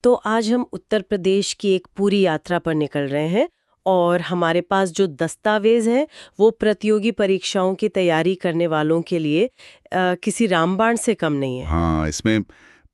तो आज हम उत्तर प्रदेश की एक पूरी यात्रा पर निकल रहे हैं और हमारे पास जो दस्तावेज है वो प्रतियोगी परीक्षाओं की तैयारी करने वालों के लिए किसी रामबाण से कम नहीं है। हाँ, इसमें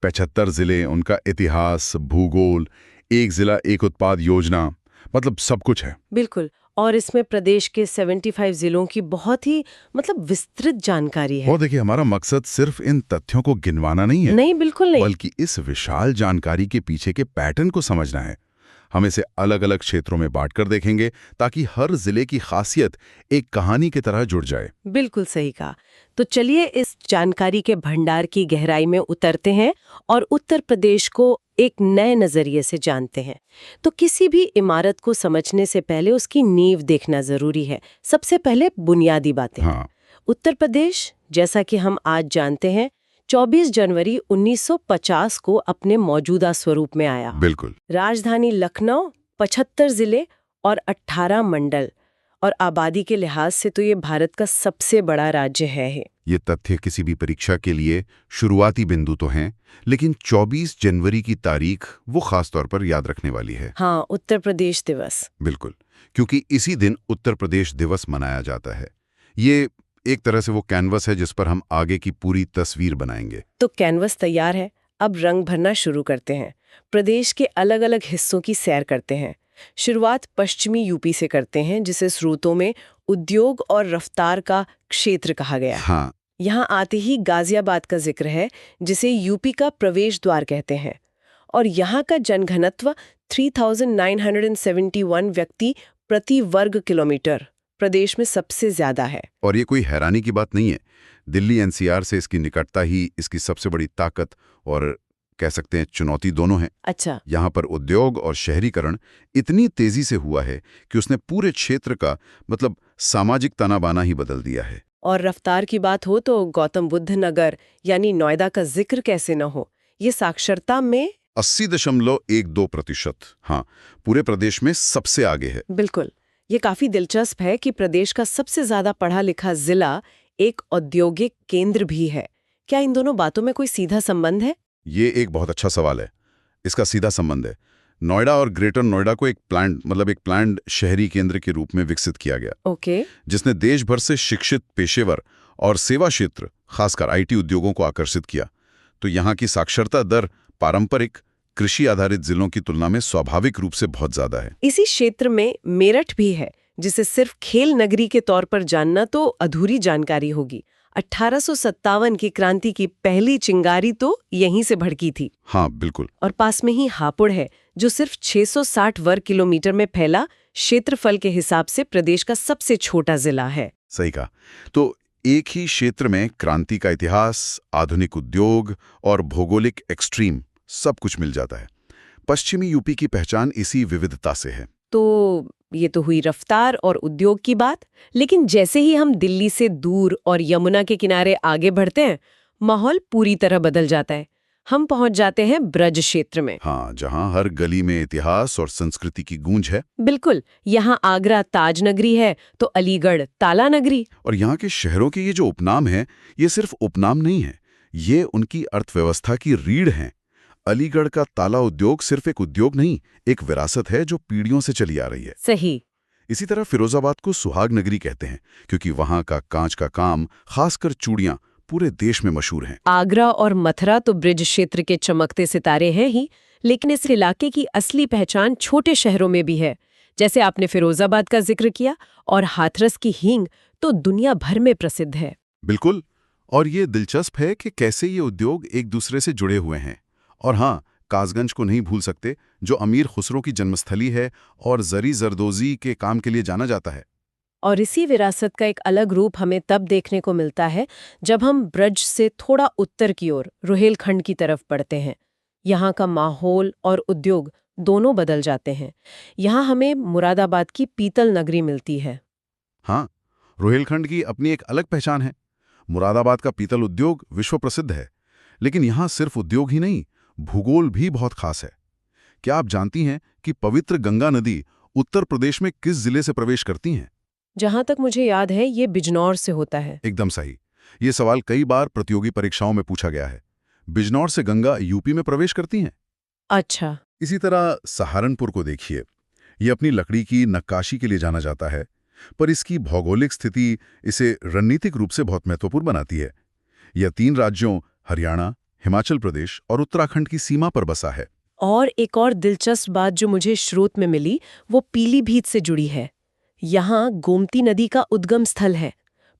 75 जिले, उनका इतिहास, भूगोल, एक जिला एक उत्पाद योजना, मतलब सब कुछ है। बिल्कुल। और इसमें प्रदेश के 75 जिलों की बहुत ही विस्तृत जानकारी है। और देखिए, हमारा मकसद सिर्फ इन तथ्यों को गिनवाना नहीं है, नहीं, बिल्कुल नहीं। बल्कि इस विशाल जानकारी के पीछे के पैटर्न को समझना है। हम इसे अलग अलग क्षेत्रों में बांटकर देखेंगे ताकि हर जिले की खासियत एक कहानी की तरह जुड़ जाए। बिल्कुल सही कहा। तो चलिए इस जानकारी के भंडार की गहराई में उतरते हैं और उत्तर प्रदेश को एक नए नजरिए से जानते हैं। तो किसी भी इमारत को समझने से पहले उसकी नींव देखना जरूरी है। सबसे पहले बुनियादी बातें। हाँ, उत्तर प्रदेश, जैसा कि हम आज जानते हैं, 24 जनवरी 1950 को अपने मौजूदा स्वरूप में आया। बिल्कुल। राजधानी लखनऊ, 75 जिले और 18 मंडल, और आबादी के लिहाज से तो ये भारत का सबसे बड़ा राज्य है। ये तथ्य किसी भी परीक्षा के लिए शुरुआती बिंदु तो हैं, लेकिन 24 जनवरी की तारीख वो खास तौर पर याद रखने वाली है। हाँ, उत्तर प्रदेश दिवस। बिल्कुल, क्योंकि इसी दिन उत्तर प्रदेश दिवस मनाया जाता है। ये एक तरह से वो कैनवस है जिस पर हम आगे की पूरी तस्वीर बनाएंगे। तो कैनवस तैयार है, अब रंग भरना शुरू करते हैं। प्रदेश के अलग अलग हिस्सों की सैर करते हैं। शुरुआत पश्चिमी यूपी से करते हैं, जिसे स्रोतों में उद्योग और रफ्तार का क्षेत्र कहा गया है। हाँ, यहाँ आते ही गाजियाबाद का जिक्र है, जिसे यूपी का प्रवेश द्वार कहते हैं। और यहाँ का जनघनत्व 3971 व्यक्ति प्रति वर्ग किलोमीटर प्रदेश में सबसे ज्यादा है। और ये कोई हैरानी की बात नहीं है। दिल्ली एनसीआर से इसकी निकटता ही इसकी सबसे बड़ी ताकत और कह सकते हैं चुनौती दोनों है। अच्छा। यहाँ पर उद्योग और शहरीकरण इतनी तेजी से हुआ है कि उसने पूरे क्षेत्र का सामाजिक ताना बाना ही बदल दिया है। और रफ्तार की बात हो तो गौतम बुद्ध नगर यानी नोएडा का जिक्र कैसे न हो। ये साक्षरता में 80.12%, हाँ, पूरे प्रदेश में सबसे आगे है। बिल्कुल। ये काफी दिलचस्प है कि प्रदेश का सबसे ज्यादा पढ़ा लिखा जिला एक औद्योगिक केंद्र भी है। क्या इन दोनों बातों में कोई सीधा संबंध है? ये एक बहुत अच्छा सवाल है। इसका सीधा संबंध है। नोएडा और ग्रेटर नोएडा को एक प्लान्ड शहरी केंद्र के रूप में विकसित किया गया, ओके। जिसने देश भर से शिक्षित पेशेवर और सेवा क्षेत्र, खासकर आईटी उद्योगों को आकर्षित किया। तो यहाँ की साक्षरता दर पारंपरिक कृषि आधारित जिलों की तुलना में स्वाभाविक रूप से बहुत ज्यादा है। इसी क्षेत्र में मेरठ भी है, जिसे सिर्फ खेल नगरी के तौर पर जानना तो अधूरी जानकारी होगी। 1857 की क्रांति की पहली चिंगारी तो यहीं से भड़की थी। हाँ, बिल्कुल। और पास में ही हापुड़ है, जो सिर्फ 660 वर्ग किलोमीटर में फैला, क्षेत्रफल के हिसाब से प्रदेश का सबसे छोटा जिला है। सही कहा। तो एक ही क्षेत्र में क्रांति का इतिहास, आधुनिक उद्योग और भौगोलिक एक्सट्रीम सब कुछ मिल जाता है। पश्चिमी यूपी की पहचान इसी विविधता से है। तो ये तो हुई रफ्तार और उद्योग की बात, लेकिन जैसे ही हम दिल्ली से दूर और यमुना के किनारे आगे बढ़ते हैं, माहौल पूरी तरह बदल जाता है। हम पहुंच जाते हैं ब्रज क्षेत्र में। हाँ, जहाँ हर गली में इतिहास और संस्कृति की गूंज है। बिल्कुल। यहाँ आगरा ताज नगरी है तो अलीगढ़ ताला नगरी। और यहाँ के शहरों के ये जो उपनाम हैं, ये सिर्फ उपनाम नहीं है, ये उनकी अर्थव्यवस्था की रीढ़ हैं। अलीगढ़ का ताला उद्योग सिर्फ एक उद्योग नहीं, एक विरासत है जो पीढ़ियों से चली आ रही है। सही। इसी तरह फिरोजाबाद को सुहाग नगरी कहते हैं, क्योंकि वहाँ का कांच का काम, खासकर चूड़ियाँ, पूरे देश में मशहूर हैं। आगरा और मथुरा तो ब्रिज क्षेत्र के चमकते सितारे हैं ही, लेकिन इस इलाके की असली पहचान छोटे शहरों में भी है। जैसे आपने फिरोजाबाद का जिक्र किया, और हाथरस की हींग तो दुनिया भर में प्रसिद्ध है। बिल्कुल। और ये दिलचस्प है कि कैसे ये उद्योग एक दूसरे से जुड़े हुए हैं। और हाँ, कासगंज को नहीं भूल सकते, जो अमीर खुसरो की जन्मस्थली है और जरी जरदोजी के काम के लिए जाना जाता है। और इसी विरासत का एक अलग रूप हमें तब देखने को मिलता है जब हम ब्रज से थोड़ा उत्तर की ओर रुहेलखंड की तरफ बढ़ते हैं। यहाँ का माहौल और उद्योग दोनों बदल जाते हैं। यहाँ हमें मुरादाबाद की पीतल नगरी मिलती है। हाँ, रुहेलखंड की अपनी एक अलग पहचान है। मुरादाबाद का पीतल उद्योग विश्व प्रसिद्ध है, लेकिन यहाँ सिर्फ उद्योग ही नहीं, भूगोल भी बहुत खास है। क्या आप जानती हैं कि पवित्र गंगा नदी उत्तर प्रदेश में किस जिले से प्रवेश करती हैं? जहाँ तक मुझे याद है, ये बिजनौर से होता है। एकदम सही। ये सवाल कई बार प्रतियोगी परीक्षाओं में पूछा गया है। बिजनौर से गंगा यूपी में प्रवेश करती हैं। अच्छा। इसी तरह सहारनपुर को देखिए, ये अपनी लकड़ी की नक्काशी के लिए जाना जाता है, पर इसकी भौगोलिक स्थिति इसे रणनीतिक रूप से बहुत महत्वपूर्ण बनाती है। यह 3 राज्यों हरियाणा, हिमाचल प्रदेश और उत्तराखंड की सीमा पर बसा है। और एक और दिलचस्प बात जो मुझे स्रोत में मिली वो पीलीभीत से जुड़ी है। यहाँ गोमती नदी का उद्गम स्थल है,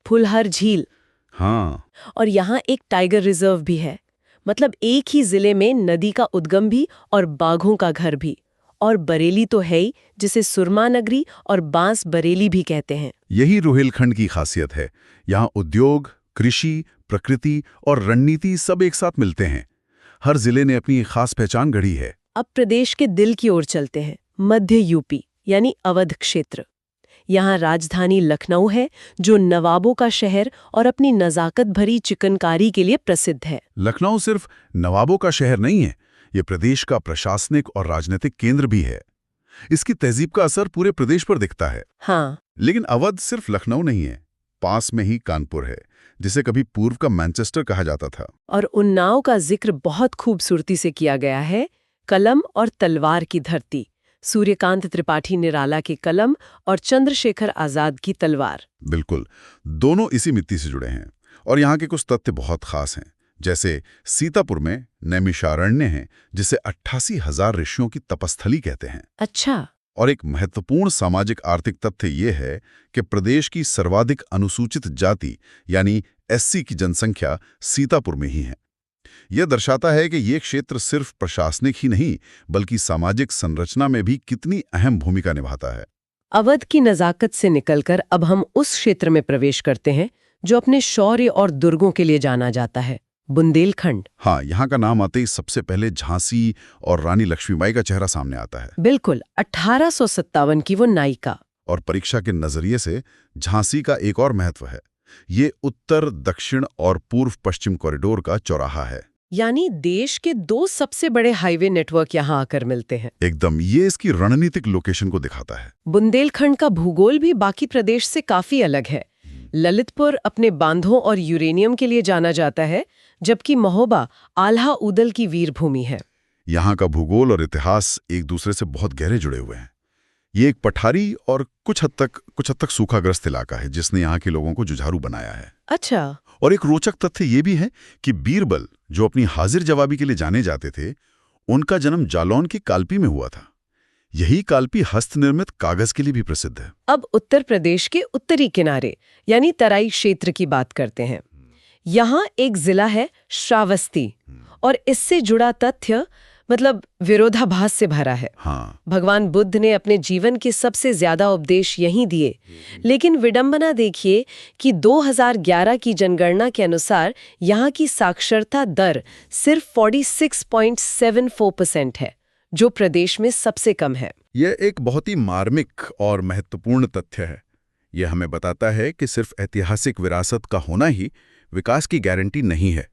फुलहर झील। हाँ, और यहाँ एक टाइगर रिजर्व भी है। मतलब एक ही जिले में नदी का उद्गम भी और बाघों का घर भी। और बरेली तो है ही, जिसे सुरमा नगरी और बांस बरेली भी कहते हैं। यही रुहेलखंड की खासियत है। यहाँ उद्योग, कृषि, प्रकृति और रणनीति सब एक साथ मिलते हैं। हर जिले ने अपनी एक खास पहचान गढ़ी है। अब प्रदेश के दिल की ओर चलते हैं, मध्य यूपी यानी अवध क्षेत्र। यहाँ राजधानी लखनऊ है, जो नवाबों का शहर और अपनी नजाकत भरी चिकनकारी के लिए प्रसिद्ध है। लखनऊ सिर्फ नवाबों का शहर नहीं है, ये प्रदेश का प्रशासनिक और राजनीतिक केंद्र भी है। इसकी तहजीब का असर पूरे प्रदेश पर दिखता है। हाँ। लेकिन अवध सिर्फ लखनऊ नहीं है, पास में ही कानपुर है, जिसे कभी पूर्व का मैनचेस्टर कहा जाता था। और उन्नाव का जिक्र बहुत खूबसूरती से किया गया है। कलम और तलवार की धरती, सूर्यकांत त्रिपाठी निराला की कलम और चंद्रशेखर आजाद की तलवार। बिल्कुल, दोनों इसी मिट्टी से जुड़े हैं। और यहाँ के कुछ तथ्य बहुत खास हैं। जैसे सीतापुर में नैमिषारण्य है, जिसे 88,000 ऋषियों की तपस्थली कहते हैं। अच्छा। और एक महत्वपूर्ण सामाजिक आर्थिक तथ्य ये है कि प्रदेश की सर्वाधिक अनुसूचित जाति यानी एससी की जनसंख्या सीतापुर में ही है। यह दर्शाता है कि ये क्षेत्र सिर्फ प्रशासनिक ही नहीं, बल्कि सामाजिक संरचना में भी कितनी अहम भूमिका निभाता है। अवध की नजाकत से निकलकर अब हम उस क्षेत्र में प्रवेश करते हैं जो अपने शौर्य और दुर्गों के लिए जाना जाता है, बुंदेलखंड। हाँ, यहाँ का नाम आते ही सबसे पहले झांसी और रानी लक्ष्मीबाई का चेहरा सामने आता है। बिल्कुल, 1857 की वो नायिका। और परीक्षा के नजरिए से झांसी का एक और महत्व है। ये उत्तर, दक्षिण और पूर्व पश्चिम कॉरिडोर का चौराहा है। यानी देश के 2 सबसे बड़े हाईवे नेटवर्क यहाँ आकर मिलते हैं। एकदम, ये इसकी रणनीतिक लोकेशन को दिखाता है। बुंदेलखंड का भूगोल भी बाकी प्रदेश से काफी अलग है। ललितपुर अपने बांधों और यूरेनियम के लिए जाना जाता है, जबकि महोबा आल्हा उदल की वीर भूमि है। यहाँ का भूगोल और इतिहास एक दूसरे से बहुत गहरे जुड़े हुए हैं। ये एक पठारी और कुछ हद तक सूखाग्रस्त इलाका है, जिसने यहाँ के लोगों को जुझारू बनाया है। अच्छा। और एक रोचक तथ्य ये भी है कि बीरबल, जो अपनी हाजिर जवाबी के लिए जाने जाते थे, उनका जन्म जालौन की कालपी में हुआ था। यही कालपी हस्तनिर्मित कागज के लिए भी प्रसिद्ध है। अब उत्तर प्रदेश के उत्तरी किनारे यानी तराई क्षेत्र की बात करते हैं। यहाँ एक जिला है श्रावस्ती, और इससे जुड़ा तथ्य मतलब विरोधाभास से भरा है। हाँ। भगवान बुद्ध ने अपने जीवन के सबसे ज्यादा उपदेश यहीं दिए, लेकिन विडंबना देखिए कि 2011 की जनगणना के अनुसार यहाँ की साक्षरता दर सिर्फ 46.74% है, जो प्रदेश में सबसे कम है। यह एक बहुत ही मार्मिक और महत्वपूर्ण तथ्य है। यह हमें बताता है कि सिर्फ ऐतिहासिक विरासत का होना ही विकास की गारंटी नहीं है।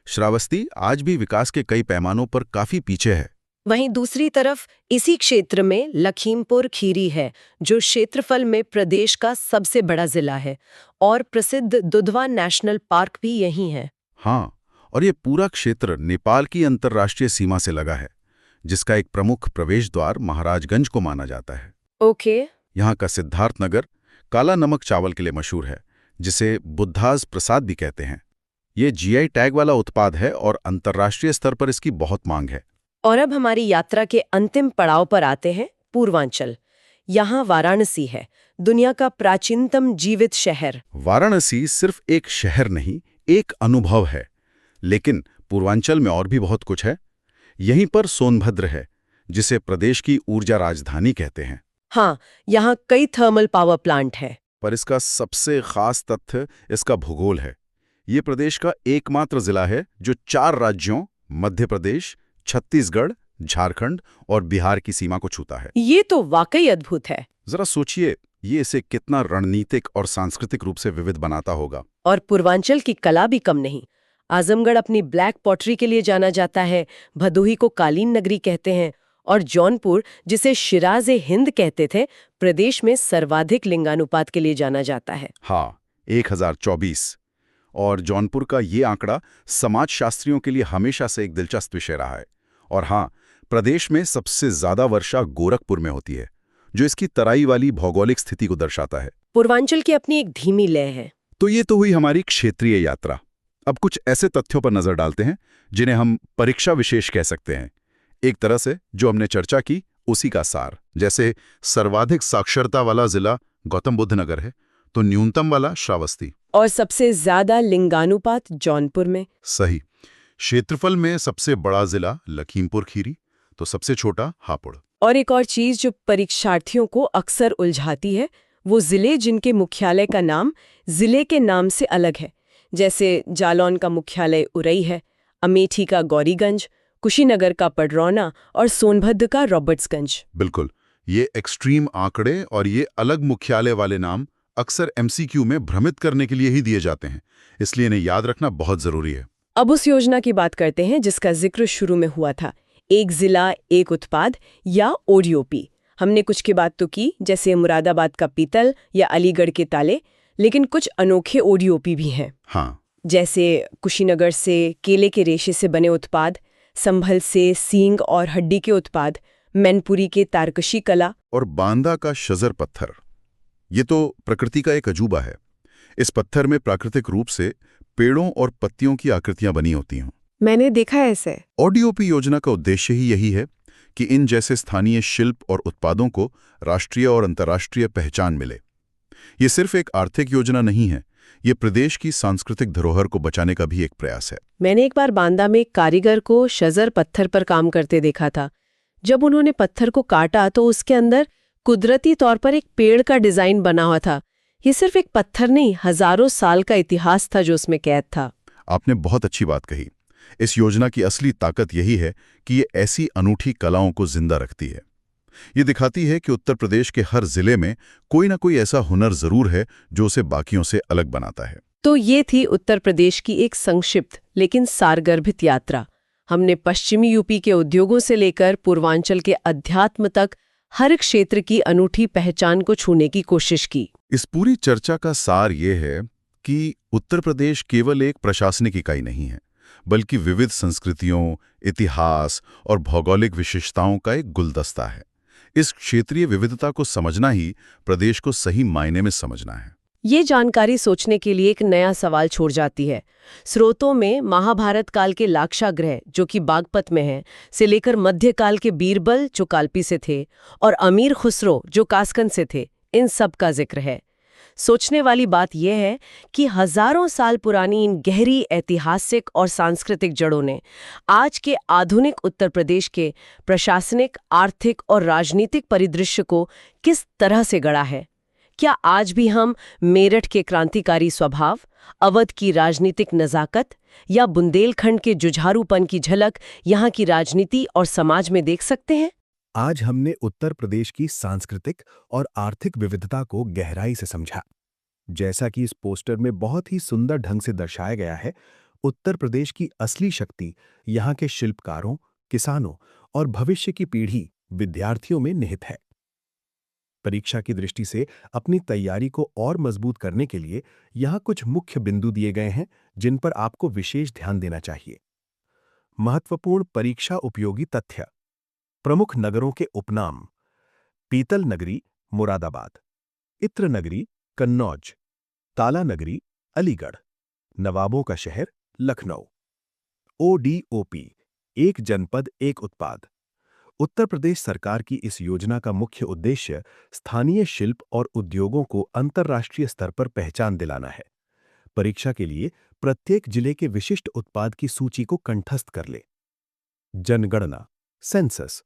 श्रावस्ती आज भी विकास के कई पैमानों पर काफी पीछे है। वहीं दूसरी तरफ इसी क्षेत्र में लखीमपुर खीरी है, जो क्षेत्रफल में प्रदेश का सबसे बड़ा जिला है, और प्रसिद्ध दुधवा नेशनल पार्क भी यहीं है। हाँ, और ये पूरा क्षेत्र नेपाल की अंतर्राष्ट्रीय सीमा से लगा है, जिसका एक प्रमुख प्रवेश द्वार महाराजगंज को माना जाता है। ओके। यहाँ का सिद्धार्थ नगर काला नमक चावल के लिए मशहूर है, जिसे बुद्धाज प्रसाद भी कहते हैं। ये जीआई टैग वाला उत्पाद है और अंतर्राष्ट्रीय स्तर पर इसकी बहुत मांग है। और अब हमारी यात्रा के अंतिम पड़ाव पर आते हैं, पूर्वांचल। यहाँ वाराणसी है, दुनिया का प्राचीनतम जीवित शहर। वाराणसी सिर्फ एक शहर नहीं, एक अनुभव है। लेकिन पूर्वांचल में और भी बहुत कुछ है। यहीं पर सोनभद्र है, जिसे प्रदेश की ऊर्जा राजधानी कहते हैं। हाँ, यहाँ कई थर्मल पावर प्लांट है। पर इसका सबसे खास तथ्य इसका भूगोल है। ये प्रदेश का एकमात्र जिला है जो 4 राज्यों मध्य प्रदेश, छत्तीसगढ़, झारखंड और बिहार की सीमा को छूता है। ये तो वाकई अद्भुत है। जरा सोचिए, ये इसे कितना रणनीतिक और सांस्कृतिक रूप से विविध बनाता होगा। और पूर्वांचल की कला भी कम नहीं। आजमगढ़ अपनी ब्लैक पॉटरी के लिए जाना जाता है, भदोही को कालीन नगरी कहते हैं, और जौनपुर, जिसे शिराज़े हिंद कहते थे, प्रदेश में सर्वाधिक लिंगानुपात के लिए जाना जाता है। हाँ, 1024। और जौनपुर का ये आंकड़ा समाजशास्त्रियों के लिए हमेशा से एक दिलचस्प विषय रहा है। और हाँ, प्रदेश में सबसे ज्यादा वर्षा गोरखपुर में होती है, जो इसकी तराई वाली भौगोलिक स्थिति को दर्शाता है। पूर्वांचल की अपनी एक धीमी लय है। तो ये तो हुई हमारी क्षेत्रीय यात्रा। अब कुछ ऐसे तथ्यों पर नजर डालते हैं जिन्हें हम परीक्षा विशेष कह सकते हैं। एक तरह से जो हमने चर्चा की उसी का सार। जैसे सर्वाधिक साक्षरता वाला जिला गौतम बुद्ध नगर है, तो न्यूनतम वाला श्रावस्ती। और सबसे ज्यादा लिंगानुपात जौनपुर में। सही। क्षेत्रफल में सबसे बड़ा जिला लखीमपुर खीरी, तो सबसे छोटा हापुड़। और एक और चीज जो परीक्षार्थियों को अक्सर उलझाती है, वो जिले जिनके मुख्यालय का नाम जिले के नाम से अलग है। जैसे जालौन का मुख्यालय उरई है, अमेठी का गौरीगंज, कुशीनगर का पडरौना और सोनभद्र का रॉबर्ट्सगंज। बिल्कुल। ये एक्सट्रीम आंकड़े और ये अलग मुख्यालय वाले नाम अक्सर एमसीक्यू में भ्रमित करने के लिए ही दिए जाते हैं, इसलिए इन्हें याद रखना बहुत जरूरी है। अब उस योजना की बात करते हैं जिसका जिक्र शुरू में हुआ था, एक जिला एक उत्पाद या ओडीओपी। हमने कुछ की बात तो की, जैसे मुरादाबाद का पीतल या अलीगढ़ के ताले, लेकिन कुछ अनोखे ओडीओपी भी हैं। हाँ। जैसे कुशीनगर से केले के रेशे से बने उत्पाद, संभल से सींग और हड्डी के उत्पाद, मैनपुरी के तारकशी कला और बांदा का शजर पत्थर। ये तो प्रकृति का एक अजूबा है। इस पत्थर में प्राकृतिक रूप से पेड़ों और पत्तियों की आकृतियां बनी होती हैं। मैंने देखा है ऐसे। ओडीओपी योजना का उद्देश्य ही यही है कि इन जैसे स्थानीय शिल्प और उत्पादों को राष्ट्रीय और अंतर्राष्ट्रीय पहचान मिले। ये सिर्फ एक आर्थिक योजना नहीं है, ये प्रदेश की सांस्कृतिक धरोहर को बचाने का भी एक प्रयास है। मैंने एक बार बांदा में एक कारीगर को शजर पत्थर पर काम करते देखा था। जब उन्होंने पत्थर को काटा तो उसके अंदर कुदरती तौर पर एक पेड़ का डिजाइन बना हुआ था। ये सिर्फ एक पत्थर नहीं, हजारों साल का इतिहास था जो उसमें कैद था। आपने बहुत अच्छी बात कही। इस योजना की असली ताकत यही है कि ये ऐसी अनूठी कलाओं को जिंदा रखती है। ये दिखाती है कि उत्तर प्रदेश के हर जिले में कोई ना कोई ऐसा हुनर जरूर है जो उसे बाकियों से अलग बनाता है। तो ये थी उत्तर प्रदेश की एक संक्षिप्त लेकिन सारगर्भित यात्रा। हमने पश्चिमी यूपी के उद्योगों से लेकर पूर्वांचल के अध्यात्म तक हर क्षेत्र की अनूठी पहचान को छूने की कोशिश की। इस पूरी चर्चा का सार ये है कि उत्तर प्रदेश केवल एक प्रशासनिक इकाई नहीं है, बल्कि विविध संस्कृतियों, इतिहास और भौगोलिक विशेषताओं का एक गुलदस्ता है। इस क्षेत्रीय विविधता को समझना ही प्रदेश को सही मायने में समझना है। ये जानकारी सोचने के लिए एक नया सवाल छोड़ जाती है। स्रोतों में महाभारत काल के लाक्षागृह, जो कि बागपत में है, से लेकर मध्यकाल के बीरबल, जो कालपी से थे, और अमीर खुसरो, जो कासगंज से थे, इन सब का जिक्र है। सोचने वाली बात यह है कि हजारों साल पुरानी इन गहरी ऐतिहासिक और सांस्कृतिक जड़ों ने आज के आधुनिक उत्तर प्रदेश के प्रशासनिक, आर्थिक और राजनीतिक परिदृश्य को किस तरह से गढ़ा है। क्या आज भी हम मेरठ के क्रांतिकारी स्वभाव, अवध की राजनीतिक नज़ाकत या बुंदेलखंड के जुझारूपन की झलक यहाँ की राजनीति और समाज में देख सकते हैं? आज हमने उत्तर प्रदेश की सांस्कृतिक और आर्थिक विविधता को गहराई से समझा। जैसा कि इस पोस्टर में बहुत ही सुंदर ढंग से दर्शाया गया है, उत्तर प्रदेश की असली शक्ति यहाँ के शिल्पकारों, किसानों और भविष्य की पीढ़ी विद्यार्थियों में निहित है। परीक्षा की दृष्टि से अपनी तैयारी को और मजबूत करने के लिए यहाँ कुछ मुख्य बिंदु दिए गए हैं जिन पर आपको विशेष ध्यान देना चाहिए। महत्वपूर्ण परीक्षा उपयोगी तथ्य। प्रमुख नगरों के उपनाम: पीतल नगरी मुरादाबाद, इत्र नगरी कन्नौज, ताला नगरी अलीगढ़, नवाबों का शहर लखनऊ। ओडीओपी, एक जनपद एक उत्पाद। उत्तर प्रदेश सरकार की इस योजना का मुख्य उद्देश्य स्थानीय शिल्प और उद्योगों को अंतर्राष्ट्रीय स्तर पर पहचान दिलाना है। परीक्षा के लिए प्रत्येक जिले के विशिष्ट उत्पाद की सूची को कंठस्थ कर ले। जनगणना, सेंसस।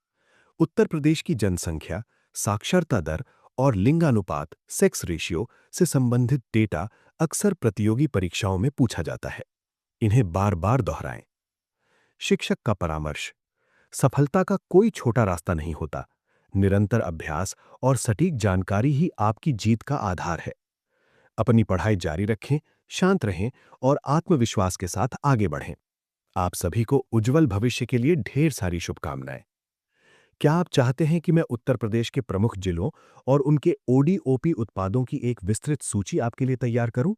उत्तर प्रदेश की जनसंख्या, साक्षरता दर और लिंगानुपात, सेक्स रेशियो से संबंधित डेटा अक्सर प्रतियोगी परीक्षाओं में पूछा जाता है। इन्हें बार बार दोहराएं। शिक्षक का परामर्श। सफलता का कोई छोटा रास्ता नहीं होता। निरंतर अभ्यास और सटीक जानकारी ही आपकी जीत का आधार है। अपनी पढ़ाई जारी रखें, शांत रहें और आत्मविश्वास के साथ आगे बढ़ें। आप सभी को उज्जवल भविष्य के लिए ढेर सारी शुभकामनाएं। क्या आप चाहते हैं कि मैं उत्तर प्रदेश के प्रमुख जिलों और उनके ओडीओपी उत्पादों की एक विस्तृत सूची आपके लिए तैयार करूं?